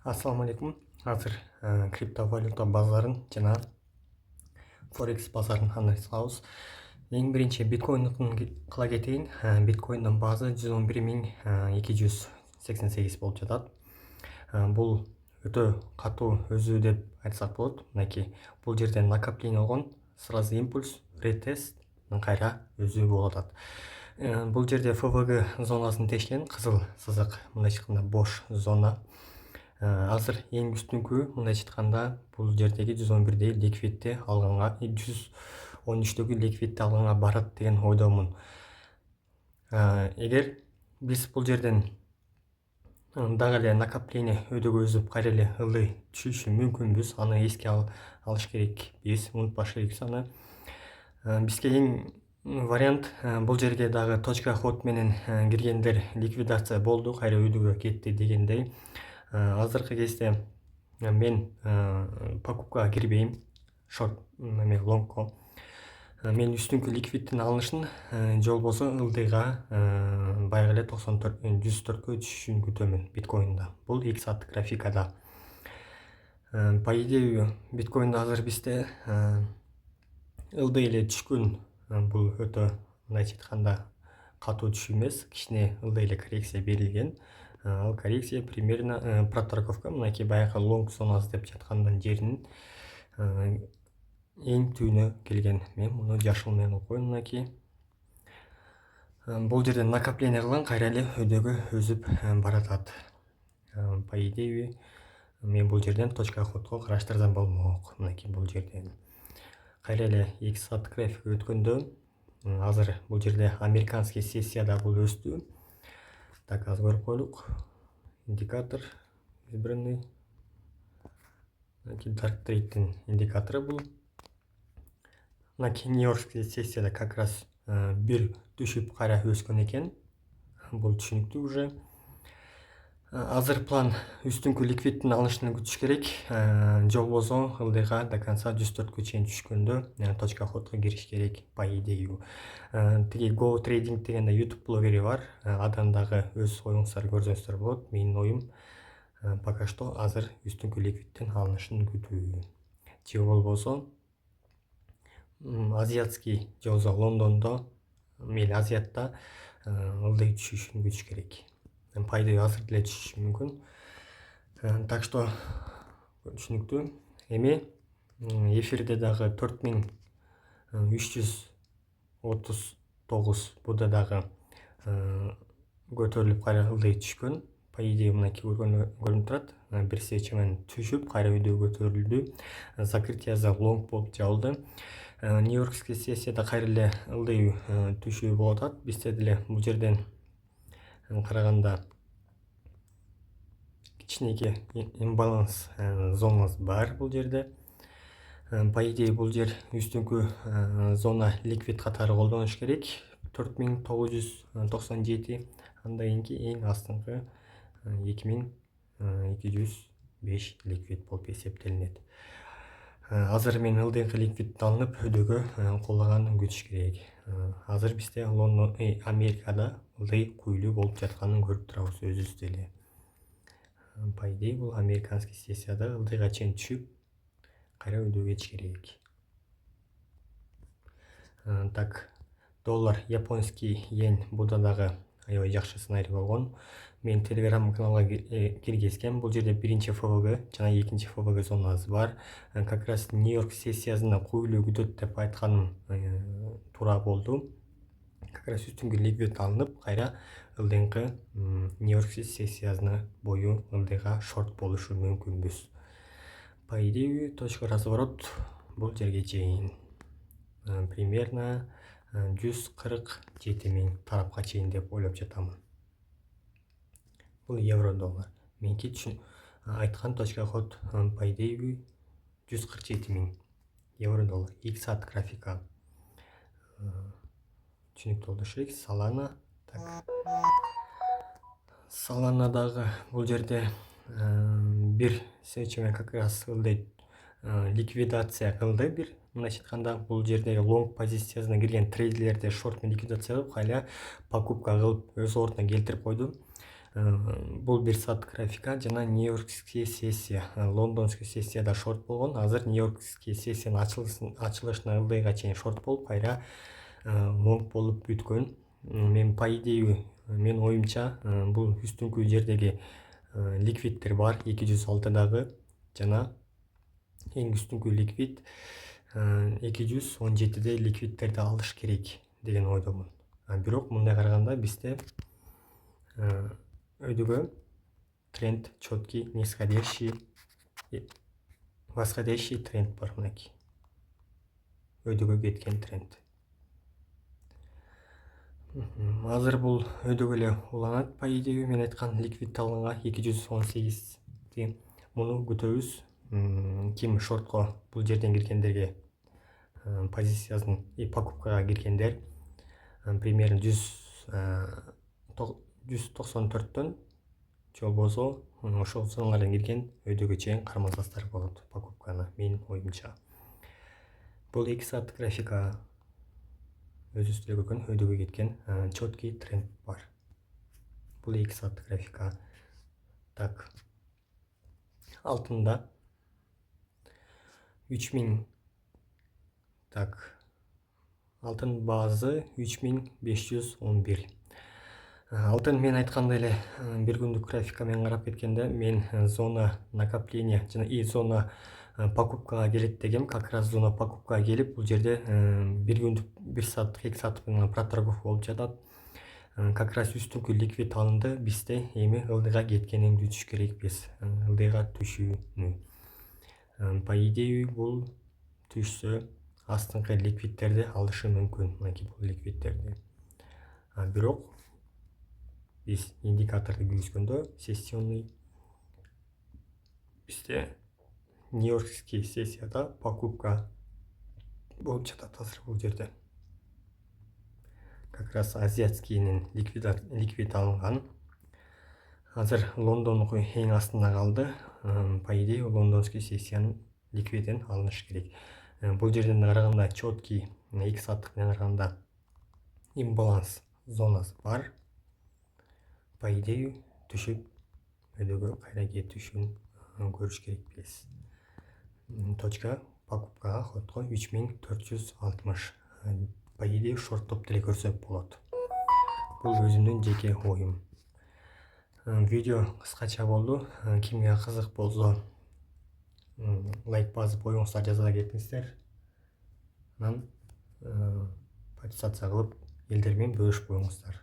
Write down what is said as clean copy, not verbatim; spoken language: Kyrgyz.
Ассаламу алейкум. Азыр криптовалюта базарын жана форекс базарын анализ кылабыз. Эң биринчи биткоиндикин кыла кетейин. Биткоинддин базы 111.288 болуп жатат. Бул өтө катуу өзүү деп айтсак болот. Мынакей бул жерде накопление болгон, сразу импульс, ретест, кайра өзүү болуп атат. Бул жерде ФВГ зонасын тешкен, кызыл сызык, мындайча айтканда бош зона. Азыр эң үстүнкү мындайча айтканда бул жердеги 111 ликвидти алганга, 113 ликвидти алганга барат деген ойдомун. Эгер биз бул жерден дагы эле накопление өдөгөзүп кайра эле ылдый түшүшү мүмкүнбүз, аны эске алыш керекпиз, унутпаш керекпиз аны. Бизге эң вариант бул жерге дагы точка ход менен киргендер ликвидация болду, кайра өдөгө кетти дегендей. Азыркы кезде мен покупкага кирбейм, шорт лонгко. Мен үстүнкү ликвидтин алынышын же болбосо ылдыйга баягы эле 104кө түшүшүн күтөмүн биткоинда. Бул 2 сааттык графикада. По идее биткоинда азыр бизде ылдый эле түшкөн, бул өтө мындайча айтканда катуу түшүү эмес, кичине ылдый эле коррекция берилген. Ал коррекция примерно проторговка мынакей баягы лонг зонасы деп жаткандан жеринин эң түбүнө келген. Мен муну жашыл менен кылып коеюн. Мынакей бул жерде накопление кылган, кайра эле өдөгө өзүп баратат. По идее мен бул жерден точка ходко караштырсам болмок. Мынакей бул жерден кайра эле 2 сааттык график өткөндө азыр бул жерде американский сессияда бул өстү. Так, азыр көрүп коелук. Индикатор избранный. Dark Trade'in индикатору бул. Мынакей Нью-Йоркский сессияда как раз бир түшүп кайра өскөн экен. Бул түшүнүктүү уже. Азыр план үстүнкү ликвидтин алынышын күтүш керек. Же болбосо ылдыйга до конца 104кө чейин түшкөндө точка ходко кириш керек, по идее. Тиги Go Trading деген YouTube блогери бар. Адан дагы өз оюңуздар көрсөңүздөр болот. Менин оюм пока что азыр үстүнкү ликвидтин алынышын күтүү. Же болбосо азиатский же болбосо Лондондо, мейли Азиатта ылдый түшүшүн күтүш керек. По идее азыр деле түшүшү мүмкүн. Так что түшүнүктүү. Эми эфирде дагы 4339 буда дагы көтөрүлүп кайра ылдый түшкөн. По идее мынакей көрүнүп турат. Бир свеча менен түшүп кайра өдөгө көтөрүлдү. Закрытие за лонг болуп жабылды. Нью-Йоркский сессияда кайра эле ылдый түшүү болуп атат. Бизде деле бул жерден караганда кичинекей имбаланс зонасы бар бул жерде. По идее бул жер үстүнкү зона ликвид катары колдонуш керек. 4997, андан кийинки эң астыңкы 2205 ликвид болуп эсептелинет. Азыр мен ылдыйкы ликвидти алынып өдөгө колдоганын күтүш керек. Азыр бизде Америкада ылдый куйлуу болуп жатканын көрүп турабыз өзүбүз деле. По идее бул американский сессияда ылдыйга чейин түшүп кайра өдөгө кетиш керек. Так, доллар, японский йен буда дагы аябай жакшы сценарий болгон. Мен Telegram каналга киргизгем. Бул жерде биринчи ФВГ жана экинчи ФВГ зонасы бар. Как раз Нью-Йорк сессиясында куйлуу күтөт деп айтканым туура болду. Как раз үстүнкү ликвид алынып, кайра ылдыйкы Нью-Йорк сессиясына бою ылдыйга шорт болушу мүмкүнбүз. По идее, точка разворот бул жерге чейин. Примерно 147 000 тарапка чейин деп ойлоп жатамын. Бул евро-доллар. Менки айткан точка ход по идее 147 000 евро-доллар. 2 саат графика. Түшүнүктүү болушу керек. Solana. Solana'дагы бул жерде бир свеча как раз ылдый ликвидация кылды. Бир мындайча айтканда бул жердеги лонг позициясына кирген трейдерлерди шорт менен ликвидация кылып, кайра покупка кылып өз ордуна келтирип койду. Бул 1 саат графика жана Нью-Йоркский сессия. Лондонский сессияда шорт болгон. Азыр Нью-Йоркский сессиянын ачылышына ылдыйга чейин шорт болуп, кайра лонг болуп бүткөн. Мен по идее, мен оюмча, бул үстүнкү жердеги ликвидтер бар 206дагы жана эң үстүнкү ликвид 217де ликвидтерди алыш керек деген ойдомун. Бирок мындай караганда бизде өйдөгө тренд четкий, нисходящий, восходящий тренд бар мынакей. Өйдөгө кеткен тренд. Азыр бул өйдөгө эле уланат, по идее мен айткан ликвид алганга 218. Муну күтөбүз. Ким шортко бул жерден киргендерге позициясын покупкага киргендер примерно 194төн же болбосо ошол зоналардан кирген өйдөгө чейин кармасастар болот покупканы, менин оюмча. Бул 2 саат графика өзүбүз деле көргөн өйдөгө кеткен четкий тренд бар. Бул 2 саат графика. Так. Алтында 3000. Так. Алтын базы 3511. Алтын мен айткандай эле бир күндүк графика менен карап кеткенде мен зона накопления жана и зона покупкага келет дегем. Как раз зона покупкага келип, бул жерде бир күндүк 1 сааттык 2 сааттык менен проторговка болуп жатат. Как раз үстүнкү ликвид алынды. Бизде эми ылдыйга кеткенин күтүш керекпиз. Ылдыйга түшүүнү. По идее бул түшсө астыңкы ликвидтерди алышы мүмкүн. Мынакей бул ликвидтерди. Бирок биз индикаторду күйгүзгөндө сессионный бизде Нью-Йоркский сессияда покупка болуп жатат азыр бул жерде. Как раз азиатскийнин ликвид алынган. Азыр Лондондуку эң астында калды. По идее Лондонский сессиянын ликвидин алыныш керек. Бул жерден караганда четкий 2 сааттык менен караганда имбаланс зонасы бар. По идее түшүп өйдөгө кайра кетишин көрүш керекпиз. Точка покупкага хотко 3460. По идее шорттоп деле көрсөк болот. Бул өзүмдүн жеке оюм. Видео кыскача болду. Кимге кызык болсо лайк басып оюңуздар жаза кетиңиздер. Подписация кылып элдер менен бөлүшүп коюңуздар.